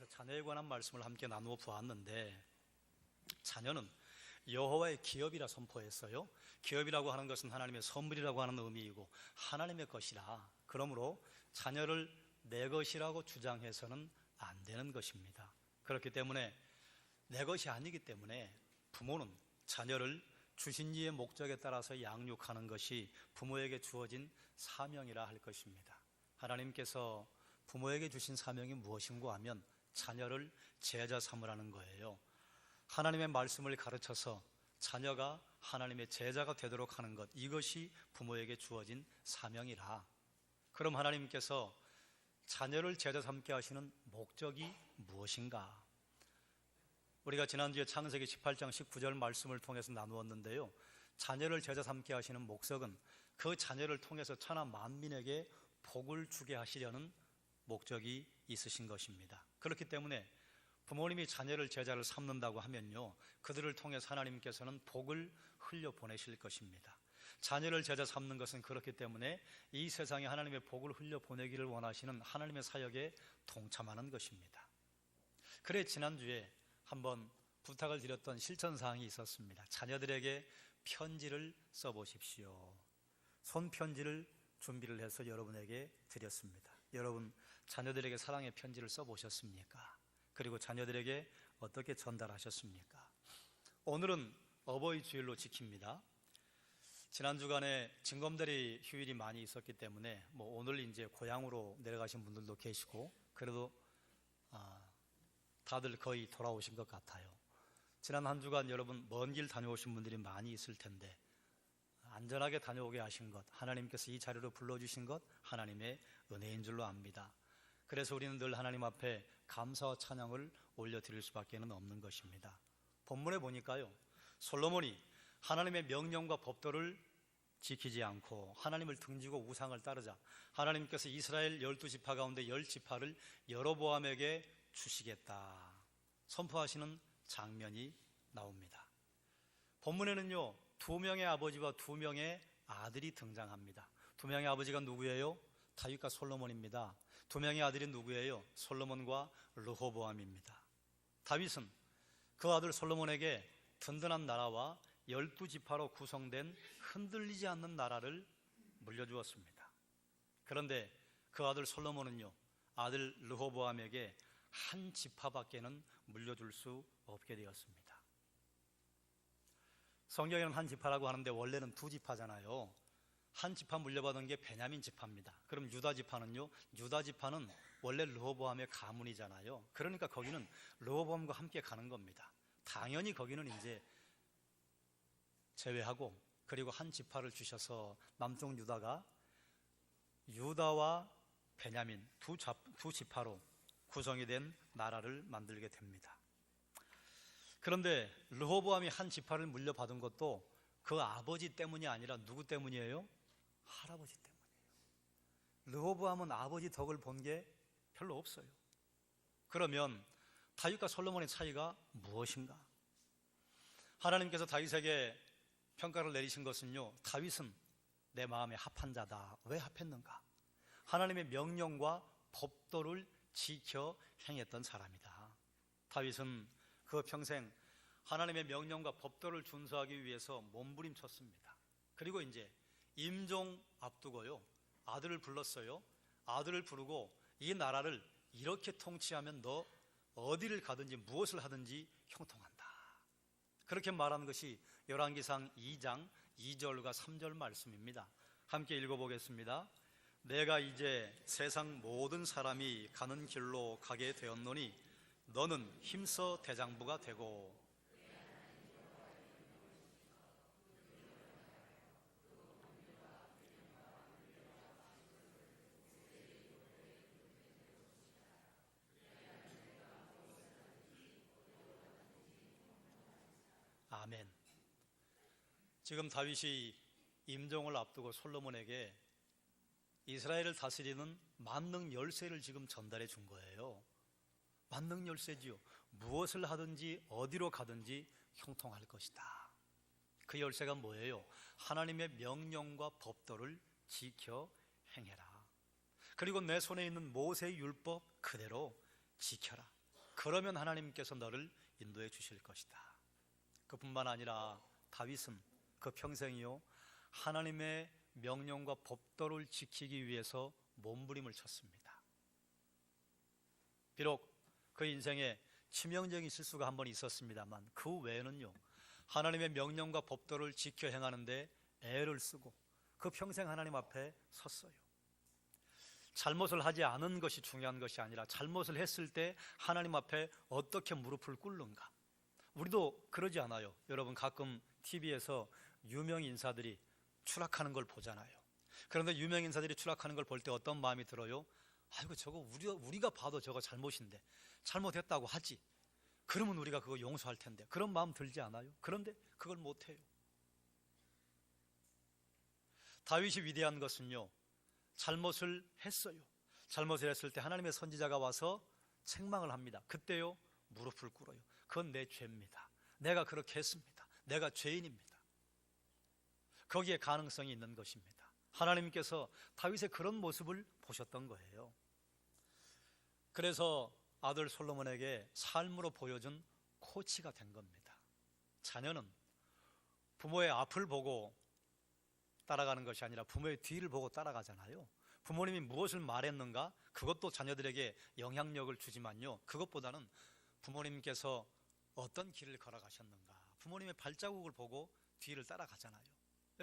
통해서 자녀에 관한 말씀을 함께 나누어 보았는데, 자녀는 여호와의 기업이라 선포했어요. 기업이라고 하는 것은 하나님의 선물이라고 하는 의미이고 하나님의 것이라, 그러므로 자녀를 내 것이라고 주장해서는 안 되는 것입니다. 그렇기 때문에 내 것이 아니기 때문에 부모는 자녀를 주신 이의 목적에 따라서 양육하는 것이 부모에게 주어진 사명이라 할 것입니다. 하나님께서 부모에게 주신 사명이 무엇인가 하면 자녀를 제자 삼으라는 거예요. 하나님의 말씀을 가르쳐서 자녀가 하나님의 제자가 되도록 하는 것, 이것이 부모에게 주어진 사명이라. 그럼 하나님께서 자녀를 제자 삼게 하시는 목적이 무엇인가? 우리가 지난주에 창세기 18장 19절 말씀을 통해서 나누었는데요, 자녀를 제자 삼게 하시는 목적은 그 자녀를 통해서 천하 만민에게 복을 주게 하시려는 목적이 있으신 것입니다. 그렇기 때문에 부모님이 자녀를 제자를 삼는다고 하면요, 그들을 통해서 하나님께서는 복을 흘려보내실 것입니다. 자녀를 제자 삼는 것은 그렇기 때문에 이 세상에 하나님의 복을 흘려보내기를 원하시는 하나님의 사역에 동참하는 것입니다. 그래 지난주에 한번 부탁을 드렸던 실천사항이 있었습니다. 자녀들에게 편지를 써보십시오. 손편지를 준비를 해서 여러분에게 드렸습니다. 여러분, 자녀들에게 사랑의 편지를 써보셨습니까? 그리고 자녀들에게 어떻게 전달하셨습니까? 오늘은 어버이 주일로 지킵니다. 지난 주간에 징검다리 휴일이 많이 있었기 때문에 오늘 이제 고향으로 내려가신 분들도 계시고, 그래도 다들 거의 돌아오신 것 같아요. 지난 한 주간 여러분 먼 길 다녀오신 분들이 많이 있을 텐데, 안전하게 다녀오게 하신 것, 하나님께서 이 자리로 불러주신 것 하나님의 은혜인 줄로 압니다. 그래서 우리는 늘 하나님 앞에 감사와 찬양을 올려드릴 수밖에 없는 것입니다. 본문에 보니까요, 솔로몬이 하나님의 명령과 법도를 지키지 않고 하나님을 등지고 우상을 따르자 하나님께서 이스라엘 12지파 가운데 10지파를 여로보암에게 주시겠다 선포하시는 장면이 나옵니다. 본문에는요, 2명의 아버지와 2명의 아들이 등장합니다. 2명의 아버지가 누구예요? 다윗과 솔로몬입니다. 2명의 아들이 누구예요? 솔로몬과 르호보암입니다. 다윗은 그 아들 솔로몬에게 든든한 나라와 12지파로 구성된 흔들리지 않는 나라를 물려주었습니다. 그런데 그 아들 솔로몬은요, 아들 르호보암에게 한 지파밖에는 물려줄 수 없게 되었습니다. 성경에는 한 지파라고 하는데 원래는 2지파잖아요. 한 지파 물려받은 게 베냐민 지파입니다. 그럼 유다 지파는요? 유다 지파는 원래 르호보암의 가문이잖아요. 그러니까 거기는 르호보암과 함께 가는 겁니다. 당연히 거기는 이제 제외하고, 그리고 한 지파를 주셔서 남쪽 유다가 유다와 베냐민 두 지파로 구성이 된 나라를 만들게 됩니다. 그런데 르호보암이 한 지파를 물려받은 것도 그 아버지 때문이 아니라 누구 때문이에요? 할아버지 때문이에요. 르호보암은 아버지 덕을 본 게 별로 없어요. 그러면 다윗과 솔로몬의 차이가 무엇인가? 하나님께서 다윗에게 평가를 내리신 것은요, 다윗은 내 마음에 합한 자다. 왜 합했는가? 하나님의 명령과 법도를 지켜 행했던 사람이다. 다윗은 그 평생 하나님의 명령과 법도를 준수하기 위해서 몸부림쳤습니다. 그리고 이제 임종 앞두고요, 아들을 불렀어요. 아들을 부르고 이 나라를 이렇게 통치하면 너 어디를 가든지 무엇을 하든지 형통한다. 그렇게 말한 것이 열왕기상 2장 2절과 3절 말씀입니다. 함께 읽어보겠습니다. 내가 이제 세상 모든 사람이 가는 길로 가게 되었노니 너는 힘써 대장부가 되고. 아멘. 지금 다윗이 임종을 앞두고 솔로몬에게 이스라엘을 다스리는 만능 열쇠를 지금 전달해 준 거예요. 만능 열쇠지요. 무엇을 하든지 어디로 가든지 형통할 것이다. 그 열쇠가 뭐예요? 하나님의 명령과 법도를 지켜 행해라. 그리고 내 손에 있는 모세의 율법 그대로 지켜라. 그러면 하나님께서 너를 인도해 주실 것이다. 그뿐만 아니라 다윗은 그 평생이요 하나님의 명령과 법도를 지키기 위해서 몸부림을 쳤습니다. 비록 그 인생에 치명적인 실수가 한 번 있었습니다만 그 외에는요 하나님의 명령과 법도를 지켜 행하는데 애를 쓰고 그 평생 하나님 앞에 섰어요. 잘못을 하지 않은 것이 중요한 것이 아니라 잘못을 했을 때 하나님 앞에 어떻게 무릎을 꿇는가. 우리도 그러지 않아요? 여러분 가끔 TV에서 유명 인사들이 추락하는 걸 보잖아요. 그런데 유명 인사들이 추락하는 걸 볼 때 어떤 마음이 들어요? 아이고 저거 우리가 봐도 저거 잘못인데 잘못했다고 하지. 그러면 우리가 그거 용서할 텐데. 그런 마음 들지 않아요? 그런데 그걸 못해요. 다윗이 위대한 것은요 잘못을 했어요. 잘못을 했을 때 하나님의 선지자가 와서 책망을 합니다. 그때요 무릎을 꿇어요. 그건 내 죄입니다. 내가 그렇게 했습니다. 내가 죄인입니다. 거기에 가능성이 있는 것입니다. 하나님께서 다윗의 그런 모습을 보셨던 거예요. 그래서 아들 솔로몬에게 삶으로 보여준 코치가 된 겁니다. 자녀는 부모의 앞을 보고 따라가는 것이 아니라 부모의 뒤를 보고 따라가잖아요. 부모님이 무엇을 말했는가 그것도 자녀들에게 영향력을 주지만요 그것보다는 부모님께서 어떤 길을 걸어가셨는가 부모님의 발자국을 보고 뒤를 따라가잖아요.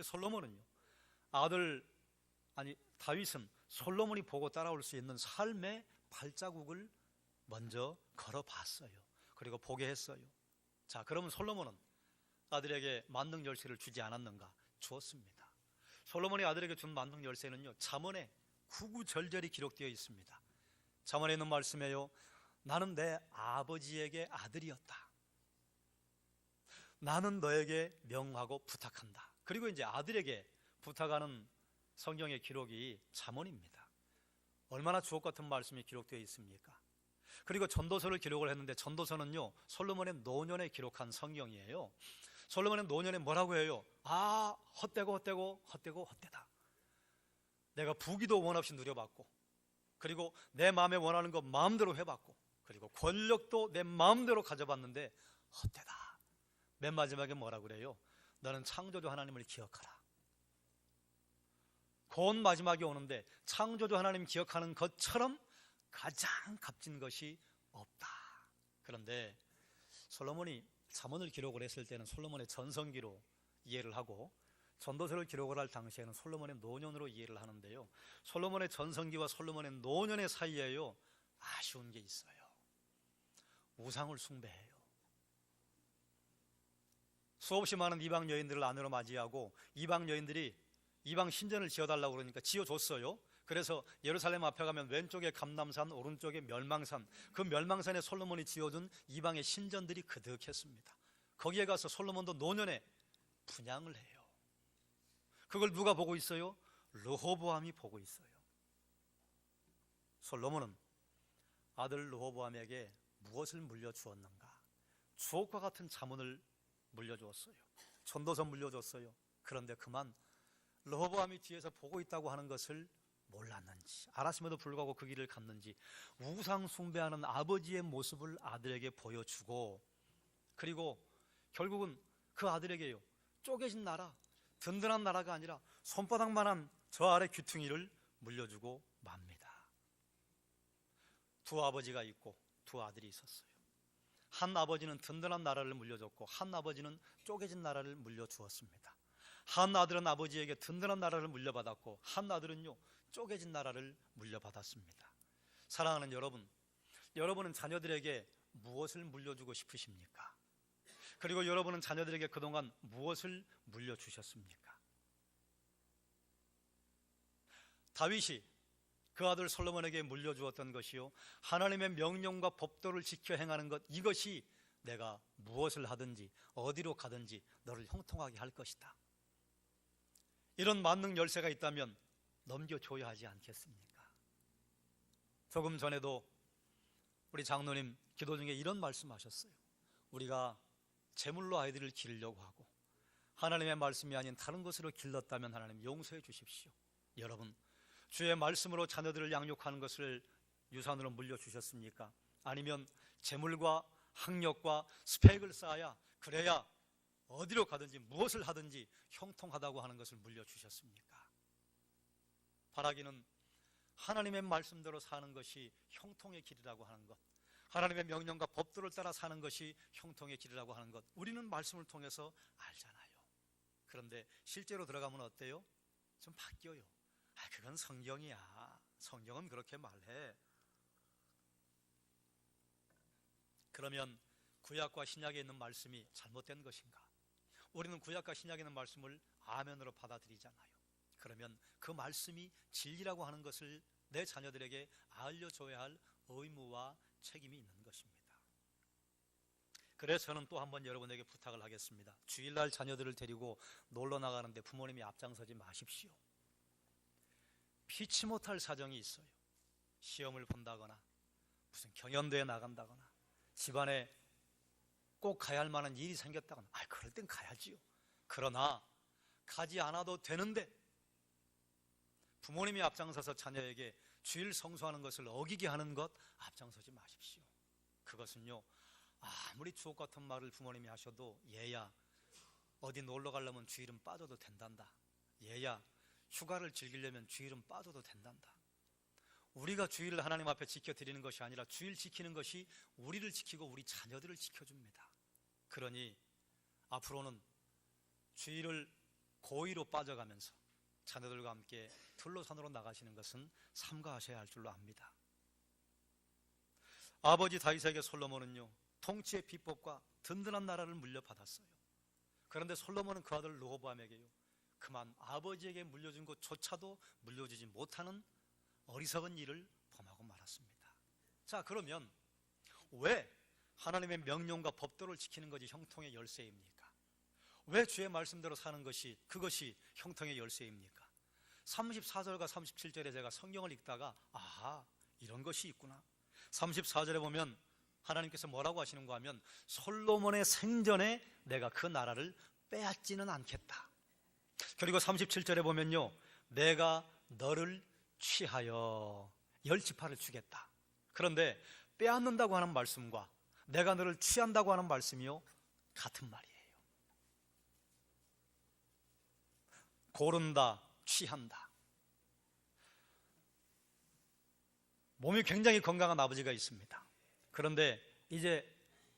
솔로몬은요 다윗은 솔로몬이 보고 따라올 수 있는 삶의 발자국을 먼저 걸어봤어요. 그리고 보게 했어요. 자, 그러면 솔로몬은 아들에게 만능 열쇠를 주지 않았는가? 주었습니다. 솔로몬이 아들에게 준 만능 열쇠는요 잠언에 구구절절히 기록되어 있습니다. 잠언에 있는 말씀에요 나는 내 아버지에게 아들이었다. 나는 너에게 명하고 부탁한다. 그리고 이제 아들에게 부탁하는 성경의 기록이 잠언입니다. 얼마나 주옥 같은 말씀이 기록되어 있습니까? 그리고 전도서를 기록을 했는데 전도서는요 솔로몬의 노년에 기록한 성경이에요. 솔로몬의 노년에 뭐라고 해요? 헛되다. 내가 부귀도 원 없이 누려봤고 그리고 내 마음에 원하는 거 마음대로 해봤고 그리고 권력도 내 마음대로 가져봤는데 헛되다. 맨 마지막에 뭐라고 그래요? 너는 창조주 하나님을 기억하라. 곧 마지막에 오는데 창조주 하나님 기억하는 것처럼 가장 값진 것이 없다. 그런데 솔로몬이 잠언을 기록을 했을 때는 솔로몬의 전성기로 이해를 하고 전도서를 기록을 할 당시에는 솔로몬의 노년으로 이해를 하는데요 솔로몬의 전성기와 솔로몬의 노년의 사이에요 아쉬운 게 있어요. 우상을 숭배해요. 수없이 많은 이방 여인들을 아내로 맞이하고 이방 여인들이 이방 신전을 지어달라고 그러니까 지어줬어요. 그래서 예루살렘 앞에 가면 왼쪽에 감람산, 오른쪽에 멸망산, 그 멸망산에 솔로몬이 지어준 이방의 신전들이 그득했습니다. 거기에 가서 솔로몬도 노년에 분향을 해요. 그걸 누가 보고 있어요? 르호보암이 보고 있어요. 솔로몬은 아들 르호보암에게 무엇을 물려주었는가? 주옥과 같은 잠언을 물려주었어요. 전도서 물려줬어요. 그런데 그만 르호보암이 뒤에서 보고 있다고 하는 것을 몰랐는지 알았음에도 불구하고 그 길을 갔는지 우상 숭배하는 아버지의 모습을 아들에게 보여주고 그리고 결국은 그 아들에게요 쪼개진 나라, 든든한 나라가 아니라 손바닥만한 저 아래 귀퉁이를 물려주고 맙니다. 두 아버지가 있고 두 아들이 있었어요. 한 아버지는 든든한 나라를 물려줬고 한 아버지는 쪼개진 나라를 물려주었습니다. 한 아들은 아버지에게 든든한 나라를 물려받았고 한 아들은요 쪼개진 나라를 물려받았습니다. 사랑하는 여러분, 여러분은 자녀들에게 무엇을 물려주고 싶으십니까? 그리고 여러분은 자녀들에게 그동안 무엇을 물려주셨습니까? 다윗이 그 아들 솔로몬에게 물려주었던 것이요 하나님의 명령과 법도를 지켜 행하는 것, 이것이 내가 무엇을 하든지 어디로 가든지 너를 형통하게 할 것이다. 이런 만능 열쇠가 있다면 넘겨줘야 하지 않겠습니까? 조금 전에도 우리 장로님 기도 중에 이런 말씀하셨어요. 우리가 재물로 아이들을 기르려고 하고 하나님의 말씀이 아닌 다른 것으로 길렀다면 하나님 용서해 주십시오. 여러분, 주의 말씀으로 자녀들을 양육하는 것을 유산으로 물려주셨습니까? 아니면 재물과 학력과 스펙을 쌓아야, 그래야 어디로 가든지 무엇을 하든지 형통하다고 하는 것을 물려주셨습니까? 바라기는 하나님의 말씀대로 사는 것이 형통의 길이라고 하는 것, 하나님의 명령과 법도를 따라 사는 것이 형통의 길이라고 하는 것, 우리는 말씀을 통해서 알잖아요. 그런데 실제로 들어가면 어때요? 좀 바뀌어요. 그건 성경이야. 성경은 그렇게 말해. 그러면 구약과 신약에 있는 말씀이 잘못된 것인가? 우리는 구약과 신약에 있는 말씀을 아멘으로 받아들이잖아요. 그러면 그 말씀이 진리라고 하는 것을 내 자녀들에게 알려줘야 할 의무와 책임이 있는 것입니다. 그래서 저는 또 한번 여러분에게 부탁을 하겠습니다. 주일날 자녀들을 데리고 놀러 나가는데 부모님이 앞장서지 마십시오. 피치 못할 사정이 있어요. 시험을 본다거나 무슨 경연대회 나간다거나 집안에 꼭 가야 할 만한 일이 생겼다거나, 그럴 땐 가야지요. 그러나 가지 않아도 되는데 부모님이 앞장서서 자녀에게 주일 성수하는 것을 어기게 하는 것, 앞장서지 마십시오. 그것은요, 아무리 주옥 같은 말을 부모님이 하셔도, 얘야 어디 놀러 가려면 주일은 빠져도 된단다. 얘야 휴가를 즐기려면 주일은 빠져도 된단다. 우리가 주일을 하나님 앞에 지켜드리는 것이 아니라 주일 지키는 것이 우리를 지키고 우리 자녀들을 지켜줍니다. 그러니 앞으로는 주일을 고의로 빠져가면서 자녀들과 함께 틀로산으로 나가시는 것은 삼가하셔야 할 줄로 압니다. 아버지 다윗에게 솔로몬은요, 통치의 비법과 든든한 나라를 물려받았어요. 그런데 솔로몬은 그 아들 르호보암에게요, 그만 아버지에게 물려준 것조차도 물려주지 못하는 어리석은 일을 범하고 말았습니다. 자, 그러면 왜 하나님의 명령과 법도를 지키는 것이 형통의 열쇠입니까? 왜 주의 말씀대로 사는 것이, 그것이 형통의 열쇠입니까? 34절과 37절에 제가 성경을 읽다가 이런 것이 있구나. 34절에 보면 하나님께서 뭐라고 하시는가 하면, 솔로몬의 생전에 내가 그 나라를 빼앗지는 않겠다. 그리고 37절에 보면요, 내가 너를 취하여 열지파를 주겠다. 그런데 빼앗는다고 하는 말씀과 내가 너를 취한다고 하는 말씀이요, 같은 말이에요. 고른다, 취한다. 몸이 굉장히 건강한 아버지가 있습니다. 그런데 이제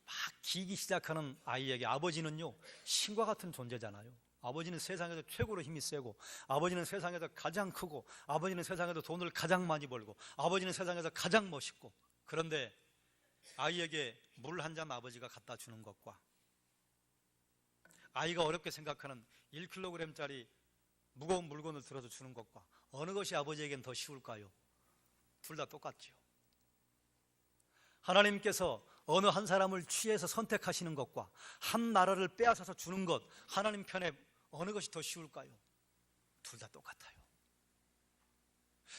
막 기기 시작하는 아이에게 아버지는요, 신과 같은 존재잖아요. 아버지는 세상에서 최고로 힘이 세고, 아버지는 세상에서 가장 크고, 아버지는 세상에서 돈을 가장 많이 벌고, 아버지는 세상에서 가장 멋있고. 그런데 아이에게 물 한 잔 아버지가 갖다 주는 것과 아이가 어렵게 생각하는 1kg짜리 무거운 물건을 들어서 주는 것과 어느 것이 아버지에겐 더 쉬울까요? 둘 다 똑같죠. 하나님께서 어느 한 사람을 취해서 선택하시는 것과 한 나라를 빼앗아서 주는 것, 하나님 편에 어느 것이 더 쉬울까요? 둘 다 똑같아요.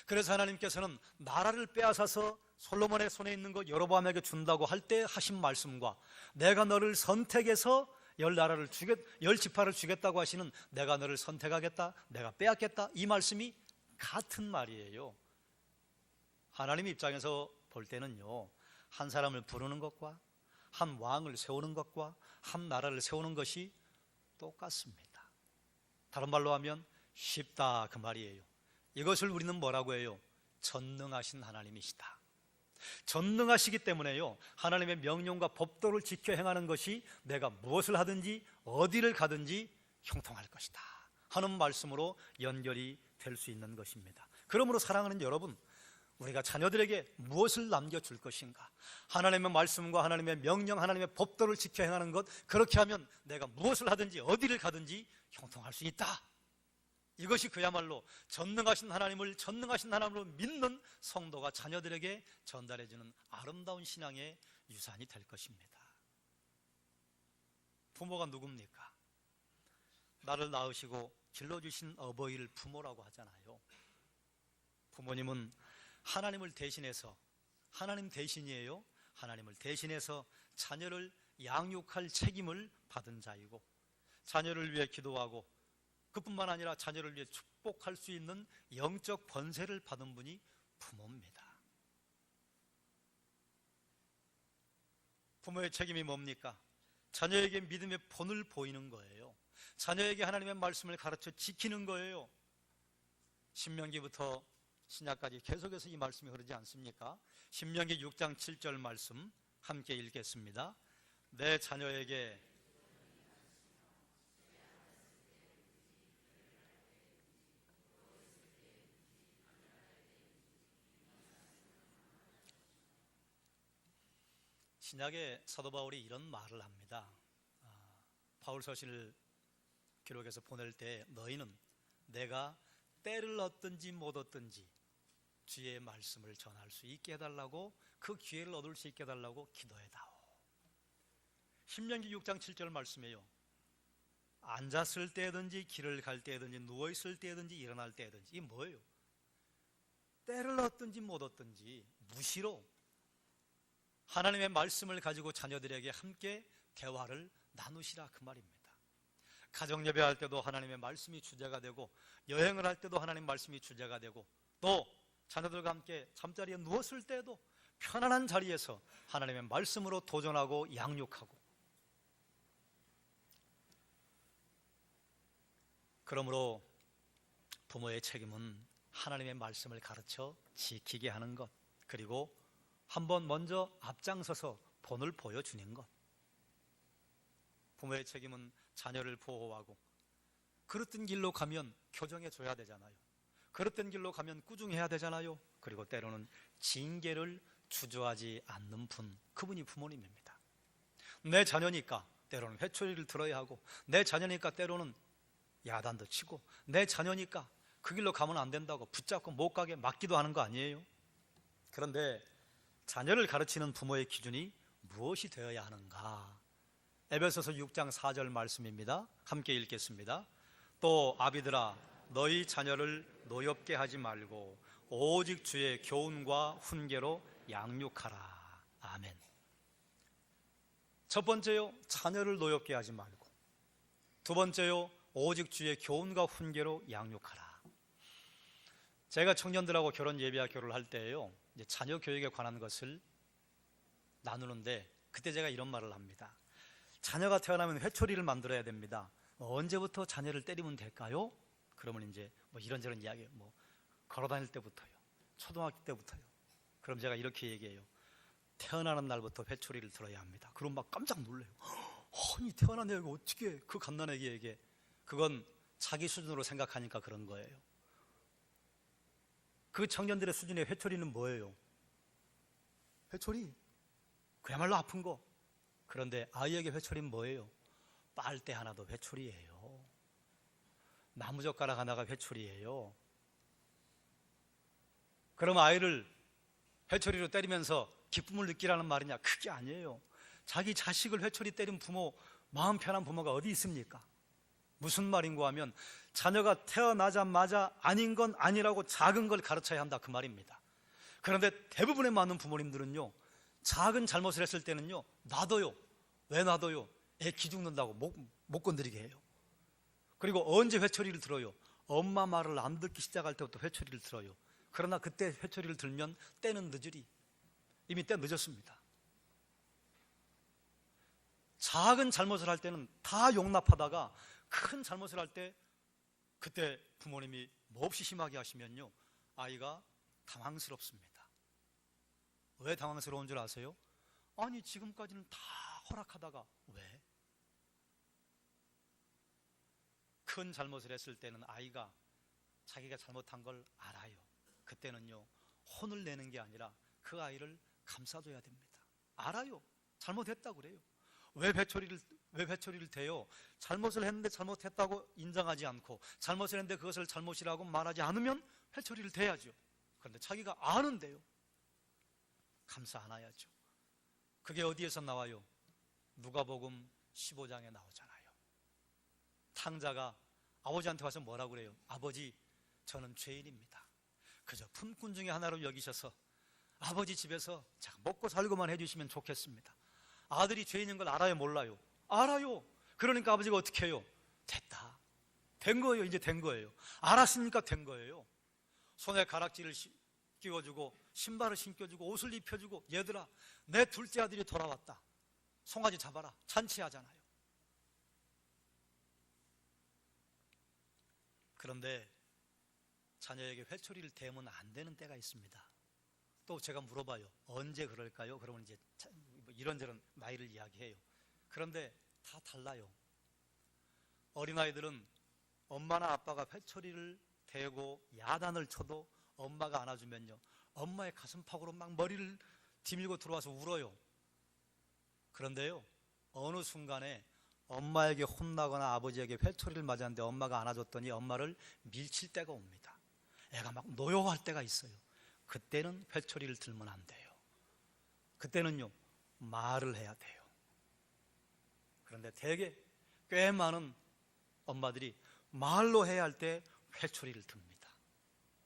그래서 하나님께서는 나라를 빼앗아서 솔로몬의 손에 있는 것 여로보암에게 준다고 할 때 하신 말씀과, 내가 너를 선택해서 열 지파를 주겠다고 하시는, 내가 너를 선택하겠다, 내가 빼앗겠다, 이 말씀이 같은 말이에요. 하나님 입장에서 볼 때는요, 한 사람을 부르는 것과 한 왕을 세우는 것과 한 나라를 세우는 것이 똑같습니다. 다른 말로 하면 쉽다, 그 말이에요. 이것을 우리는 뭐라고 해요? 전능하신 하나님이시다. 전능하시기 때문에요, 하나님의 명령과 법도를 지켜 행하는 것이 내가 무엇을 하든지 어디를 가든지 형통할 것이다 하는 말씀으로 연결이 될 수 있는 것입니다. 그러므로 사랑하는 여러분, 우리가 자녀들에게 무엇을 남겨줄 것인가? 하나님의 말씀과 하나님의 명령, 하나님의 법도를 지켜 행하는 것, 그렇게 하면 내가 무엇을 하든지 어디를 가든지 형통할 수 있다. 이것이 그야말로 전능하신 하나님을 전능하신 하나님으로 믿는 성도가 자녀들에게 전달해주는 아름다운 신앙의 유산이 될 것입니다. 부모가 누굽니까? 나를 낳으시고 길러주신 어버이를 부모라고 하잖아요. 부모님은 하나님을 대신해서, 하나님 대신이에요. 하나님을 대신해서 자녀를 양육할 책임을 받은 자이고, 자녀를 위해 기도하고 그뿐만 아니라 자녀를 위해 축복할 수 있는 영적 권세를 받은 분이 부모입니다. 부모의 책임이 뭡니까? 자녀에게 믿음의 본을 보이는 거예요. 자녀에게 하나님의 말씀을 가르쳐 지키는 거예요. 신명기부터 신약까지 계속해서 이 말씀이 흐르지 않습니까? 신명기 6장 7절 말씀 함께 읽겠습니다. 내 자녀에게 신약의 사도 바울이 이런 말을 합니다. 바울 서신을 기록해서 보낼 때 너희는 내가 때를 얻든지 못 얻든지 주의 말씀을 전할 수 있게 해달라고, 그 기회를 얻을 수 있게 해달라고 기도해다오. 신명기 6장 7절 말씀이에요. 앉았을 때든지 길을 갈 때든지 누워있을 때든지 일어날 때든지, 이게 뭐예요? 때를 얻든지 못 얻든지 무시로 하나님의 말씀을 가지고 자녀들에게 함께 대화를 나누시라, 그 말입니다. 가정 예배할 때도 하나님의 말씀이 주제가 되고, 여행을 할 때도 하나님 말씀이 주제가 되고, 또 자녀들과 함께 잠자리에 누웠을 때도 편안한 자리에서 하나님의 말씀으로 도전하고 양육하고, 그러므로 부모의 책임은 하나님의 말씀을 가르쳐 지키게 하는 것, 그리고 한번 먼저 앞장서서 본을 보여주는 것. 부모의 책임은 자녀를 보호하고, 그릇된 길로 가면 교정해 줘야 되잖아요. 그릇된 길로 가면 꾸중해야 되잖아요. 그리고 때로는 징계를 주저하지 않는 분, 그분이 부모님입니다. 내 자녀니까 때로는 회초리를 들어야 하고, 내 자녀니까 때로는 야단도 치고, 내 자녀니까 그 길로 가면 안 된다고 붙잡고 못 가게 막기도 하는 거 아니에요? 그런데 자녀를 가르치는 부모의 기준이 무엇이 되어야 하는가? 에베소서 6장 4절 말씀입니다. 함께 읽겠습니다. 또 아비들아, 너희 자녀를 노엽게 하지 말고 오직 주의 교훈과 훈계로 양육하라. 아멘. 첫 번째요, 자녀를 노엽게 하지 말고. 두 번째요, 오직 주의 교훈과 훈계로 양육하라. 제가 청년들하고 결혼 예비학교를 할 때에요, 이제 자녀 교육에 관한 것을 나누는데, 그때 제가 이런 말을 합니다. 자녀가 태어나면 회초리를 만들어야 됩니다. 언제부터 자녀를 때리면 될까요? 그러면 이제 뭐 이런저런 이야기예요. 뭐 걸어다닐 때부터요, 초등학교 때부터요. 그럼 제가 이렇게 얘기해요. 태어나는 날부터 회초리를 들어야 합니다. 그럼 막 깜짝 놀래요. 아니, 태어난 애가 어떻게 그 갓난아기에게. 그건 자기 수준으로 생각하니까 그런 거예요. 그 청년들의 수준의 회초리는 뭐예요? 회초리, 그야말로 아픈 거. 그런데 아이에게 회초리는 뭐예요? 빨대 하나도 회초리예요. 나무젓가락 하나가 회초리예요. 그럼 아이를 회초리로 때리면서 기쁨을 느끼라는 말이냐? 그게 아니에요. 자기 자식을 회초리 때린 부모, 마음 편한 부모가 어디 있습니까? 무슨 말인가 하면 자녀가 태어나자마자 아닌 건 아니라고 작은 걸 가르쳐야 한다, 그 말입니다. 그런데 대부분의 많은 부모님들은요, 작은 잘못을 했을 때는요, 놔둬요. 왜 놔둬요? 애 기죽는다고 못 건드리게 해요. 그리고 언제 회초리를 들어요? 엄마 말을 안 듣기 시작할 때부터 회초리를 들어요. 그러나 그때 회초리를 들면 때는 늦으리. 이미 때 늦었습니다. 작은 잘못을 할 때는 다 용납하다가 큰 잘못을 할 때, 그때 부모님이 몹시 심하게 하시면요, 아이가 당황스럽습니다. 왜 당황스러운 줄 아세요? 아니, 지금까지는 다 허락하다가 왜? 큰 잘못을 했을 때는 아이가 자기가 잘못한 걸 알아요. 그때는요, 혼을 내는 게 아니라 그 아이를 감싸줘야 됩니다. 알아요. 잘못했다고 그래요. 왜 회초리를 대요? 잘못을 했는데 잘못했다고 인정하지 않고, 잘못을 했는데 그것을 잘못이라고 말하지 않으면 회초리를 대야죠. 그런데 자기가 아는데요, 감싸 안아야죠. 그게 어디에서 나와요? 누가복음 15장에 나오잖아요. 탕자가 아버지한테 와서 뭐라고 그래요? 아버지, 저는 죄인입니다. 그저 품꾼 중에 하나로 여기셔서 아버지 집에서 먹고 살고만 해주시면 좋겠습니다. 아들이 죄인인 걸 알아요, 몰라요? 알아요. 그러니까 아버지가 어떻게 해요? 됐다. 된 거예요. 이제 된 거예요. 알았으니까 된 거예요. 손에 가락지를 끼워주고, 신발을 신겨주고, 옷을 입혀주고, 얘들아, 내 둘째 아들이 돌아왔다. 송아지 잡아라, 잔치하잖아요. 그런데 자녀에게 회초리를 대면 안 되는 때가 있습니다. 또 제가 물어봐요. 언제 그럴까요? 그러면 이제 이런저런 나이를 이야기해요. 그런데 다 달라요. 어린아이들은 엄마나 아빠가 회초리를 대고 야단을 쳐도 엄마가 안아주면요, 엄마의 가슴팍으로 막 머리를 디밀고 들어와서 울어요. 그런데요, 어느 순간에 엄마에게 혼나거나 아버지에게 회초리를 맞았는데 엄마가 안아줬더니 엄마를 밀칠 때가 옵니다. 애가 막 노여워할 때가 있어요. 그때는 회초리를 들면 안 돼요. 그때는요, 말을 해야 돼요. 그런데 대개 꽤 많은 엄마들이 말로 해야 할 때 회초리를 듭니다.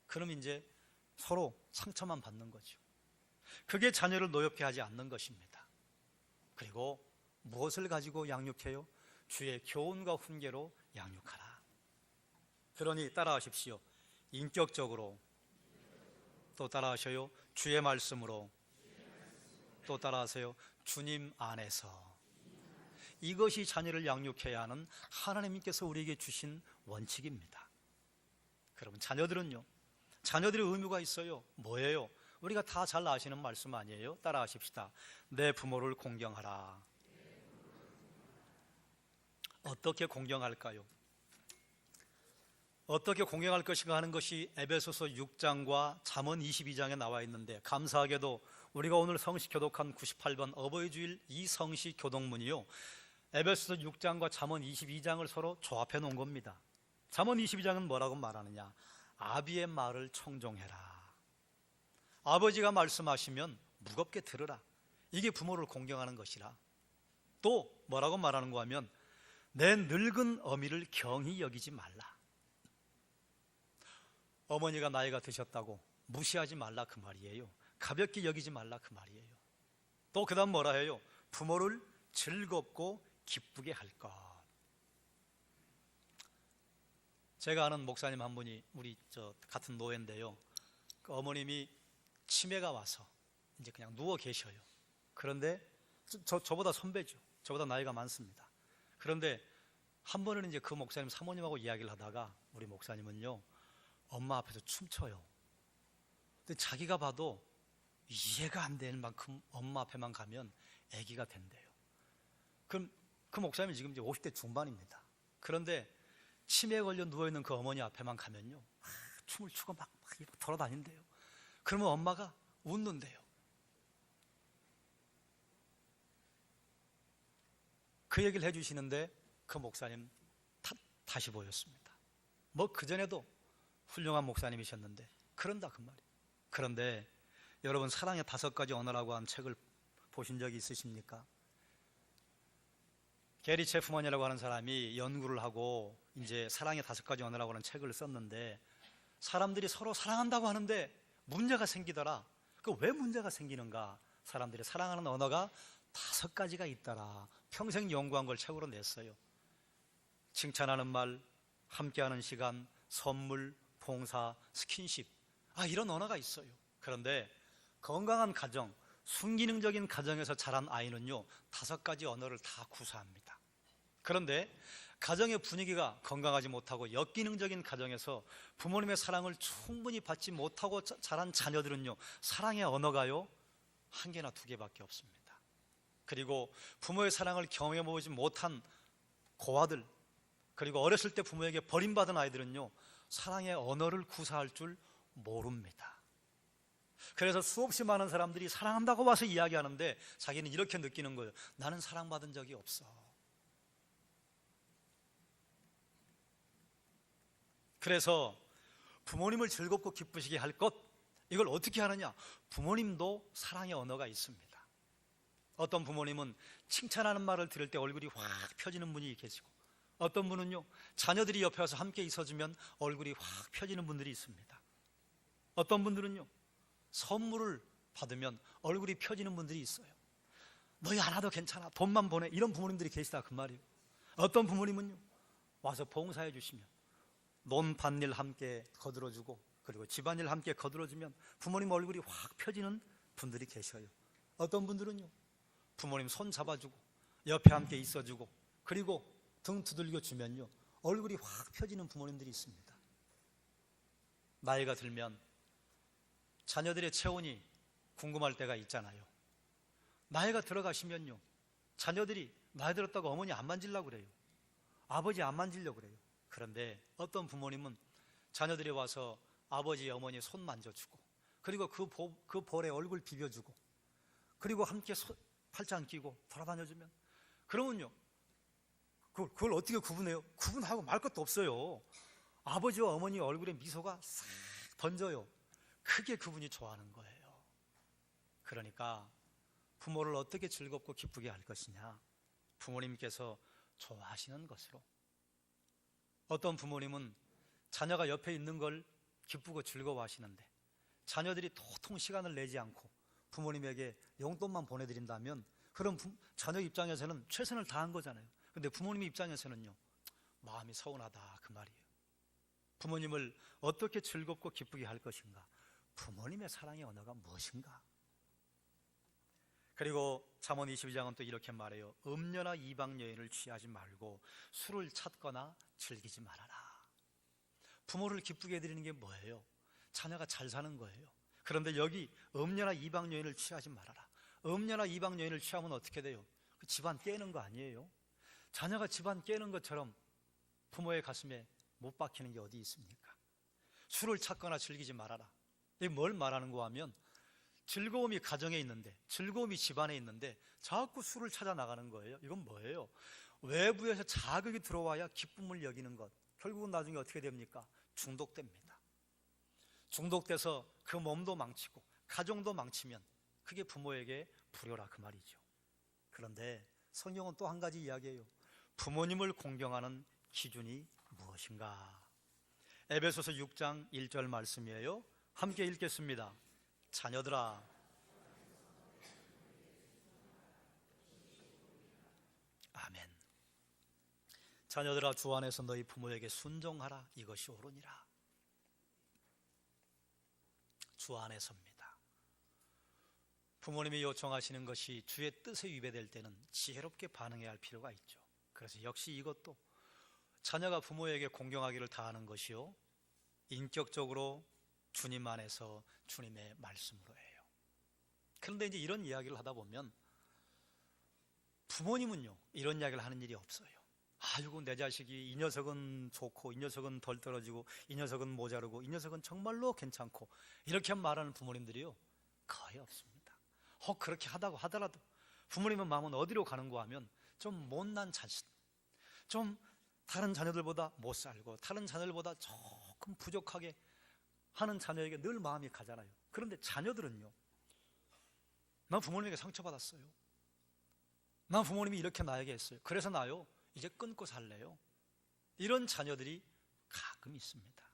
그럼 이제 서로 상처만 받는 거죠. 그게 자녀를 노엽게 하지 않는 것입니다. 그리고 무엇을 가지고 양육해요? 주의 교훈과 훈계로 양육하라. 그러니 따라하십시오. 인격적으로. 또 따라하셔요. 주의 말씀으로. 또 따라하세요. 주님 안에서. 이것이 자녀를 양육해야 하는 하나님께서 우리에게 주신 원칙입니다. 그러면 자녀들은요, 자녀들의 의무가 있어요. 뭐예요? 우리가 다 잘 아시는 말씀 아니에요? 따라하십시다. 내 부모를 공경하라. 어떻게 공경할까요? 어떻게 공경할 것인가 하는 것이 에베소서 6장과 잠언 22장에 나와 있는데, 감사하게도 우리가 오늘 성시 교독한 98번 어버이 주일 이 성시 교독문이요, 에베소서 6장과 잠언 22장을 서로 조합해 놓은 겁니다. 잠언 22장은 뭐라고 말하느냐? 아비의 말을 청종해라. 아버지가 말씀하시면 무겁게 들으라. 이게 부모를 공경하는 것이라. 또 뭐라고 말하는가 하면 내 늙은 어미를 경히 여기지 말라. 어머니가 나이가 드셨다고 무시하지 말라 그 말이에요. 가볍게 여기지 말라 그 말이에요. 또 그 다음 뭐라 해요? 부모를 즐겁고 기쁘게 할 것. 제가 아는 목사님 한 분이 우리 같은 노예인데요, 그 어머님이 치매가 와서 이제 그냥 누워 계셔요. 그런데 저보다 선배죠. 저보다 나이가 많습니다. 그런데 한 번은 이제 그 목사님 사모님하고 이야기를 하다가 우리 목사님은요, 엄마 앞에서 춤춰요. 근데 자기가 봐도 이해가 안 되는 만큼 엄마 앞에만 가면 아기가 된대요. 그럼 그 목사님이 지금 이제 50대 중반입니다. 그런데 치매에 걸려 누워있는 그 어머니 앞에만 가면요, 춤을 추고 막 돌아다닌대요. 그러면 엄마가 웃는데요. 그 얘기를 해주시는데 그 목사님 다시 보였습니다. 뭐 그전에도 훌륭한 목사님이셨는데 그런다 그 말이에요. 그런데 여러분, 사랑의 5가지 언어라고 한 책을 보신 적이 있으십니까? 게리 체프먼이라고 하는 사람이 연구를 하고 이제 사랑의 5가지 언어라고 하는 책을 썼는데, 사람들이 서로 사랑한다고 하는데 문제가 생기더라. 그 왜 문제가 생기는가? 사람들이 사랑하는 언어가 5가지가 있더라. 평생 연구한 걸 책으로 냈어요. 칭찬하는 말, 함께하는 시간, 선물, 봉사, 스킨십. 이런 언어가 있어요. 그런데 건강한 가정, 순기능적인 가정에서 자란 아이는요, 5가지 언어를 다 구사합니다. 그런데 가정의 분위기가 건강하지 못하고 역기능적인 가정에서 부모님의 사랑을 충분히 받지 못하고 자란 자녀들은요, 사랑의 언어가요 1개나 2개밖에 없습니다. 그리고 부모의 사랑을 경험해보지 못한 고아들, 그리고 어렸을 때 부모에게 버림받은 아이들은요, 사랑의 언어를 구사할 줄 모릅니다. 그래서 수없이 많은 사람들이 사랑한다고 와서 이야기하는데 자기는 이렇게 느끼는 거예요. 나는 사랑받은 적이 없어. 그래서 부모님을 즐겁고 기쁘시게 할 것, 이걸 어떻게 하느냐? 부모님도 사랑의 언어가 있습니다. 어떤 부모님은 칭찬하는 말을 들을 때 얼굴이 확 펴지는 분이 계시고, 어떤 분은요, 자녀들이 옆에 와서 함께 있어주면 얼굴이 확 펴지는 분들이 있습니다. 어떤 분들은요, 선물을 받으면 얼굴이 펴지는 분들이 있어요. 너희 안 와도 괜찮아, 돈만 보내, 이런 부모님들이 계시다 그 말이에요. 어떤 부모님은요, 와서 봉사해 주시면 논밭일 함께 거들어주고, 그리고 집안일 함께 거들어주면 부모님 얼굴이 확 펴지는 분들이 계셔요. 어떤 분들은요, 부모님 손 잡아주고 옆에 함께 있어주고 그리고 등 두들겨 주면요 얼굴이 확 펴지는 부모님들이 있습니다. 나이가 들면 자녀들의 체온이 궁금할 때가 있잖아요. 나이가 들어가시면요 자녀들이 나이 들었다고 어머니 안 만지려고 그래요. 아버지 안 만지려고 그래요. 그런데 어떤 부모님은 자녀들이 와서 아버지 어머니 손 만져주고 그리고 그 볼에 얼굴 비벼주고 그리고 함께 팔짱 끼고 돌아다녀주면 그러면요 그걸 어떻게 구분해요? 구분하고 말 것도 없어요. 아버지와 어머니 얼굴에 미소가 싹 던져요. 그게 그분이 좋아하는 거예요. 그러니까 부모를 어떻게 즐겁고 기쁘게 할 것이냐, 부모님께서 좋아하시는 것으로. 어떤 부모님은 자녀가 옆에 있는 걸 기쁘고 즐거워하시는데 자녀들이 도통 시간을 내지 않고 부모님에게 용돈만 보내드린다면 그럼 자녀 입장에서는 최선을 다한 거잖아요. 근데 부모님 입장에서는요 마음이 서운하다 그 말이에요. 부모님을 어떻게 즐겁고 기쁘게 할 것인가, 부모님의 사랑의 언어가 무엇인가. 그리고 잠언 22장은 또 이렇게 말해요. 음녀나 이방 여인을 취하지 말고 술을 찾거나 즐기지 말아라. 부모를 기쁘게 해드리는 게 뭐예요? 자녀가 잘 사는 거예요. 그런데 여기 음녀나 이방 여인을 취하지 말아라. 음녀나 이방 여인을 취하면 어떻게 돼요? 그 집안 깨는 거 아니에요? 자녀가 집안 깨는 것처럼 부모의 가슴에 못 박히는 게 어디 있습니까? 술을 찾거나 즐기지 말아라. 이게 뭘 말하는 거 하면 즐거움이 가정에 있는데, 즐거움이 집안에 있는데 자꾸 술을 찾아 나가는 거예요. 이건 뭐예요? 외부에서 자극이 들어와야 기쁨을 여기는 것. 결국은 나중에 어떻게 됩니까? 중독됩니다. 중독돼서 그 몸도 망치고 가정도 망치면 그게 부모에게 불효라 그 말이죠. 그런데 성경은 또 한 가지 이야기해요. 부모님을 공경하는 기준이 무엇인가? 에베소서 6장 1절 말씀이에요. 함께 읽겠습니다. 자녀들아, 아멘. 자녀들아, 주 안에서 너희 부모에게 순종하라. 이것이 옳으니라. 주 안에서입니다. 부모님이 요청하시는 것이 주의 뜻에 위배될 때는 지혜롭게 반응해야 할 필요가 있죠. 그래서 역시 이것도 자녀가 부모에게 공경하기를 다하는 것이요, 인격적으로 주님 안에서 주님의 말씀으로 해요. 그런데 이제 이런 이야기를 하다 보면 부모님은요 이런 이야기를 하는 일이 없어요. 아이고 내 자식이 이 녀석은 좋고 이 녀석은 덜 떨어지고 이 녀석은 모자르고 이 녀석은 정말로 괜찮고 이렇게 말하는 부모님들이요 거의 없습니다. 그렇게 하다고 하더라도 부모님의 마음은 어디로 가는가 하면 좀 못난 자식, 좀 다른 자녀들보다 못 살고 다른 자녀들보다 조금 부족하게 하는 자녀에게 늘 마음이 가잖아요. 그런데 자녀들은요, 난 부모님에게 상처받았어요. 난 부모님이 이렇게 나에게 했어요. 그래서 나요 이제 끊고 살래요. 이런 자녀들이 가끔 있습니다.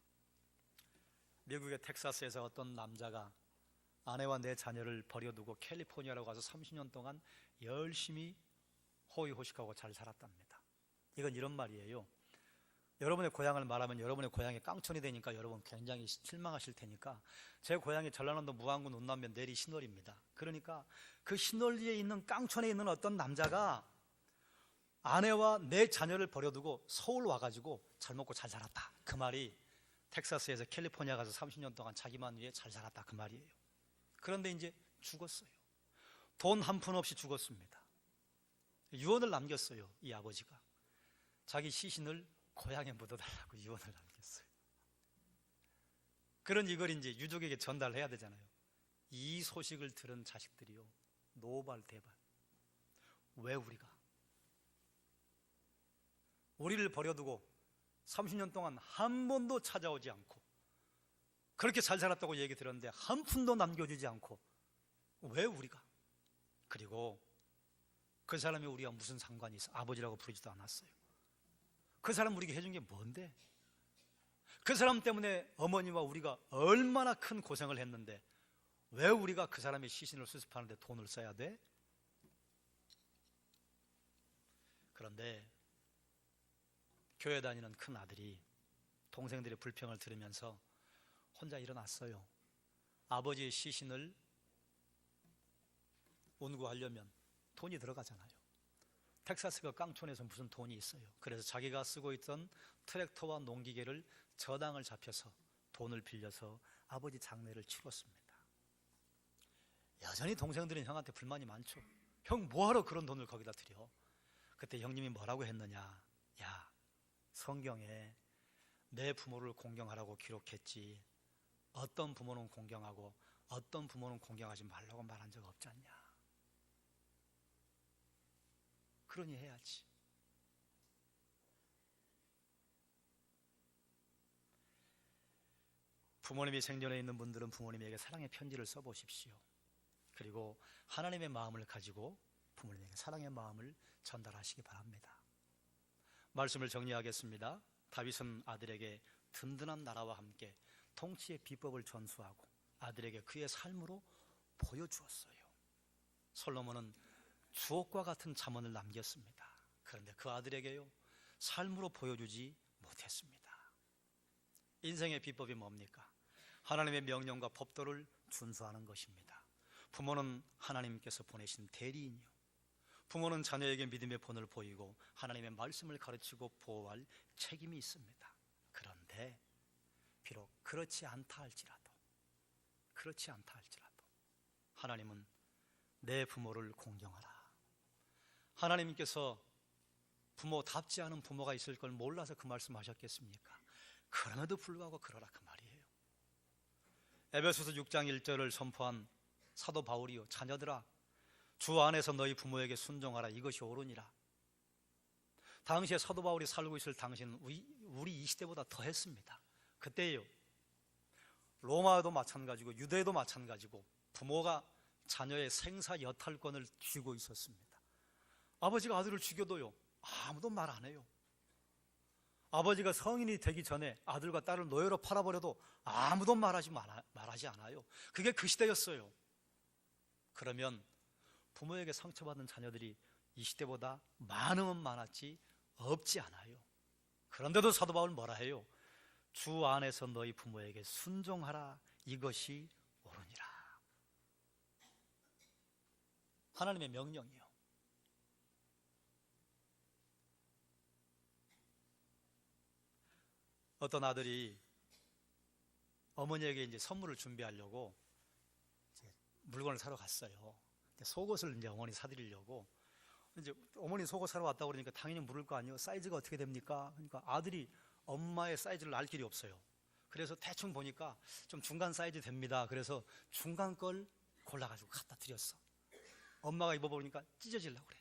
미국의 텍사스에서 어떤 남자가 아내와 내 자녀를 버려두고 캘리포니아로 가서 30년 동안 열심히 호의호식하고 잘 살았답니다. 이건 이런 말이에요. 여러분의 고향을 말하면 여러분의 고향이 깡촌이 되니까 여러분 굉장히 실망하실 테니까 제 고향이 전라남도 무안군 운남면 내리 신월입니다. 그러니까 그 신월리에 있는 깡촌에 있는 어떤 남자가 아내와 내 자녀를 버려두고 서울 와가지고 잘 먹고 잘 살았다 그 말이 텍사스에서 캘리포니아 가서 30년 동안 자기만 위해 잘 살았다 그 말이에요. 그런데 이제 죽었어요. 돈 한 푼 없이 죽었습니다. 유언을 남겼어요. 이 아버지가 자기 시신을 고향에 묻어달라고 유언을 남겼어요. 그런 이걸 이제 유족에게 전달해야 되잖아요. 이 소식을 들은 자식들이요 노발대발. 왜 우리를 버려두고 30년 동안 한 번도 찾아오지 않고 그렇게 잘 살았다고 얘기 들었는데 한 푼도 남겨주지 않고 왜 우리가? 그리고 그 사람이 우리와 무슨 상관이 있어? 아버지라고 부르지도 않았어요. 그 사람 우리에게 해준 게 뭔데? 그 사람 때문에 어머니와 우리가 얼마나 큰 고생을 했는데 왜 우리가 그 사람의 시신을 수습하는데 돈을 써야 돼? 그런데 교회 다니는 큰 아들이 동생들의 불평을 들으면서 혼자 일어났어요. 아버지의 시신을 운구하려면 돈이 들어가잖아요. 텍사스 그 깡촌에서 무슨 돈이 있어요. 그래서 자기가 쓰고 있던 트랙터와 농기계를 저당을 잡혀서 돈을 빌려서 아버지 장례를 치렀습니다. 여전히 동생들은 형한테 불만이 많죠. 형 뭐하러 그런 돈을 거기다 들여? 그때 형님이 뭐라고 했느냐? 야, 성경에 내 부모를 공경하라고 기록했지 어떤 부모는 공경하고 어떤 부모는 공경하지 말라고 말한 적 없지 않냐? 그러니 해야지. 부모님이 생전에 있는 분들은 부모님에게 사랑의 편지를 써보십시오. 그리고 하나님의 마음을 가지고 부모님에게 사랑의 마음을 전달하시기 바랍니다. 말씀을 정리하겠습니다. 다윗은 아들에게 든든한 나라와 함께 통치의 비법을 전수하고 아들에게 그의 삶으로 보여주었어요. 솔로몬은 주옥과 같은 잠언을 남겼습니다. 그런데 그 아들에게요, 삶으로 보여주지 못했습니다. 인생의 비법이 뭡니까? 하나님의 명령과 법도를 준수하는 것입니다. 부모는 하나님께서 보내신 대리인이요, 부모는 자녀에게 믿음의 본을 보이고 하나님의 말씀을 가르치고 보호할 책임이 있습니다. 그런데 비록 그렇지 않다 할지라도 하나님은 내 부모를 공경하라. 하나님께서 부모답지 않은 부모가 있을 걸 몰라서 그 말씀하셨겠습니까? 그럼에도 불구하고 그러라 그 말이에요. 에베소서 6장 1절을 선포한 사도 바울이요, 자녀들아 주 안에서 너희 부모에게 순종하라. 이것이 옳으니라. 당시에 사도 바울이 살고 있을 당시는 우리 이 시대보다 더 했습니다. 그때요, 로마도 마찬가지고 유대도 마찬가지고 부모가 자녀의 생사 여탈권을 쥐고 있었습니다. 아버지가 아들을 죽여도요, 아무도 말 안 해요. 아버지가 성인이 되기 전에 아들과 딸을 노예로 팔아버려도 아무도 말하지 않아요. 그게 그 시대였어요. 그러면 부모에게 상처받은 자녀들이 이 시대보다 많으면 많았지 없지 않아요. 그런데도 사도 바울은 뭐라 해요? 주 안에서 너희 부모에게 순종하라. 이것이 옳으니라. 하나님의 명령이요. 어떤 아들이 어머니에게 이제 선물을 준비하려고 이제 물건을 사러 갔어요. 속옷을 이제 어머니 사드리려고. 이제 어머니 속옷 사러 왔다고 그러니까 당연히 물을 거 아니에요. 사이즈가 어떻게 됩니까? 그러니까 아들이 엄마의 사이즈를 알 길이 없어요. 그래서 대충 보니까 좀 중간 사이즈 됩니다. 그래서 중간 걸 골라가지고 갖다 드렸어. 엄마가 입어보니까 찢어지려고 그래.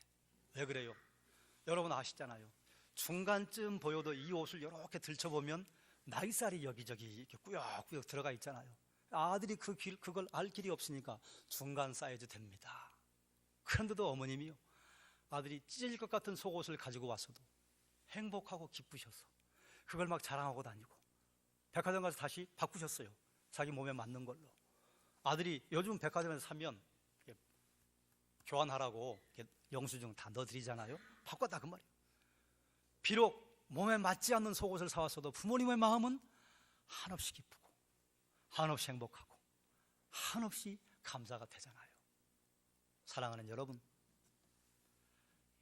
왜 그래요? 여러분 아시잖아요. 중간쯤 보여도 이 옷을 이렇게 들춰보면 나이살이 여기저기 이렇게 꾸역꾸역 들어가 있잖아요. 아들이 그걸 알 길이 없으니까 중간 사이즈 됩니다. 그런데도 어머님이요, 아들이 찢어질 것 같은 속옷을 가지고 왔어도 행복하고 기쁘셔서 그걸 막 자랑하고 다니고 백화점 가서 다시 바꾸셨어요. 자기 몸에 맞는 걸로. 아들이 요즘 백화점에서 사면 교환하라고 영수증 다 넣어드리잖아요. 바꿨다 그 말이에요. 비록 몸에 맞지 않는 속옷을 사왔어도 부모님의 마음은 한없이 기쁘고 한없이 행복하고 한없이 감사가 되잖아요. 사랑하는 여러분,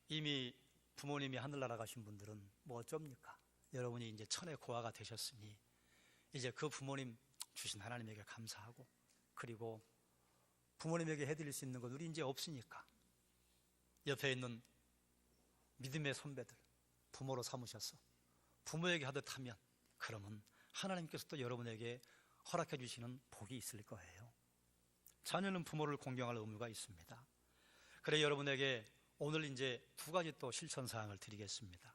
이미 부모님이 하늘나라 가신 분들은 뭐 어쩝니까? 여러분이 이제 천의 고아가 되셨으니 이제 그 부모님 주신 하나님에게 감사하고, 그리고 부모님에게 해드릴 수 있는 건 우리 이제 없으니까 옆에 있는 믿음의 선배들 부모로 삼으셔서 부모에게 하듯 하면, 그러면 하나님께서 또 여러분에게 허락해 주시는 복이 있을 거예요. 자녀는 부모를 공경할 의무가 있습니다. 그래 여러분에게 오늘 이제 두 가지 또 실천 사항을 드리겠습니다.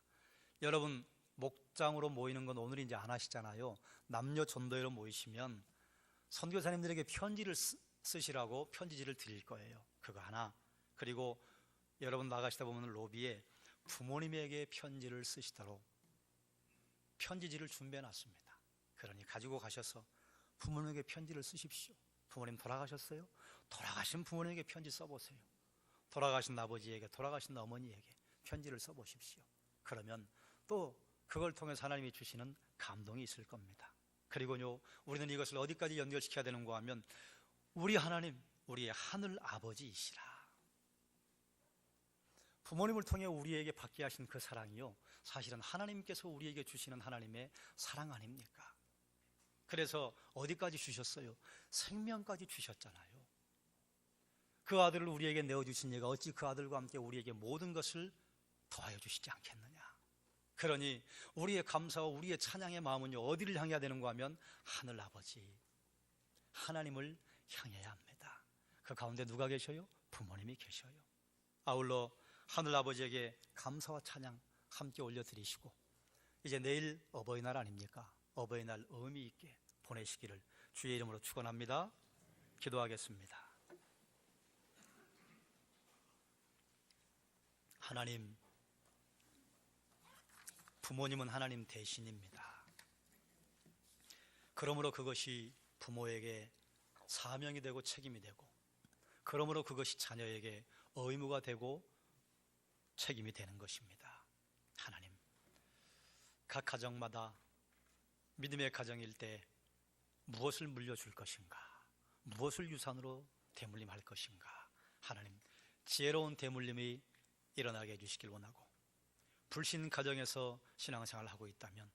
여러분 목장으로 모이는 건 오늘 이제 안 하시잖아요. 남녀 전도회로 모이시면 선교사님들에게 편지를 쓰시라고 편지지를 드릴 거예요. 그거 하나. 그리고 여러분 나가시다 보면 로비에 부모님에게 편지를 쓰시도록 편지지를 준비해 놨습니다. 그러니 가지고 가셔서 부모님에게 편지를 쓰십시오. 부모님 돌아가셨어요? 돌아가신 부모님에게 편지 써보세요. 돌아가신 아버지에게, 돌아가신 어머니에게 편지를 써보십시오. 그러면 또 그걸 통해서 하나님이 주시는 감동이 있을 겁니다. 그리고요, 우리는 이것을 어디까지 연결시켜야 되는가 하면 우리 하나님, 우리의 하늘 아버지이시라. 부모님을 통해 우리에게 받게 하신 그 사랑이요, 사실은 하나님께서 우리에게 주시는 하나님의 사랑 아닙니까? 그래서 어디까지 주셨어요? 생명까지 주셨잖아요. 그 아들을 우리에게 내어주신 이가 어찌 그 아들과 함께 우리에게 모든 것을 더하여 주시지 않겠느냐. 그러니 우리의 감사와 우리의 찬양의 마음은요, 어디를 향해야 되는가 하면 하늘 아버지 하나님을 향해야 합니다. 그 가운데 누가 계셔요? 부모님이 계셔요. 아울러 하늘 아버지에게 감사와 찬양 함께 올려드리시고, 이제 내일 어버이날 아닙니까? 어버이날 의미 있게 보내시기를 주의 이름으로 축원합니다. 기도하겠습니다. 하나님, 부모님은 하나님 대신입니다. 그러므로 그것이 부모에게 사명이 되고 책임이 되고, 그러므로 그것이 자녀에게 의무가 되고 책임이 되는 것입니다. 하나님, 각 가정마다 믿음의 가정일 때 무엇을 물려줄 것인가, 무엇을 유산으로 대물림할 것인가, 하나님 지혜로운 대물림이 일어나게 해주시길 원하고, 불신 가정에서 신앙생활을 하고 있다면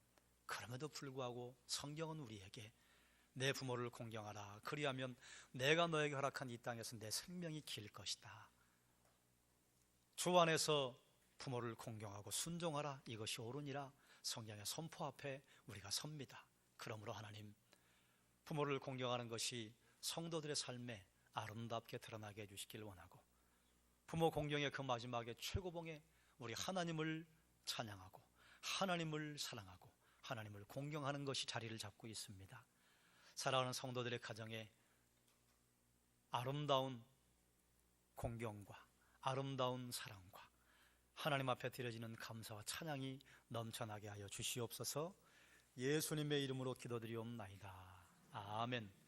그럼에도 불구하고 성경은 우리에게 내 부모를 공경하라, 그리하면 내가 너에게 허락한 이 땅에서 내 생명이 길 것이다, 주 안에서 부모를 공경하고 순종하라, 이것이 옳으니라 성경의 선포 앞에 우리가 섭니다. 그러므로 하나님, 부모를 공경하는 것이 성도들의 삶에 아름답게 드러나게 해주시길 원하고, 부모 공경의 그 마지막에 최고봉에 우리 하나님을 찬양하고 하나님을 사랑하고 하나님을 공경하는 것이 자리를 잡고 있습니다. 사랑하는 성도들의 가정에 아름다운 공경과 아름다운 사랑과 하나님 앞에 드려지는 감사와 찬양이 넘쳐나게 하여 주시옵소서. 예수님의 이름으로 기도드리옵나이다. 아멘.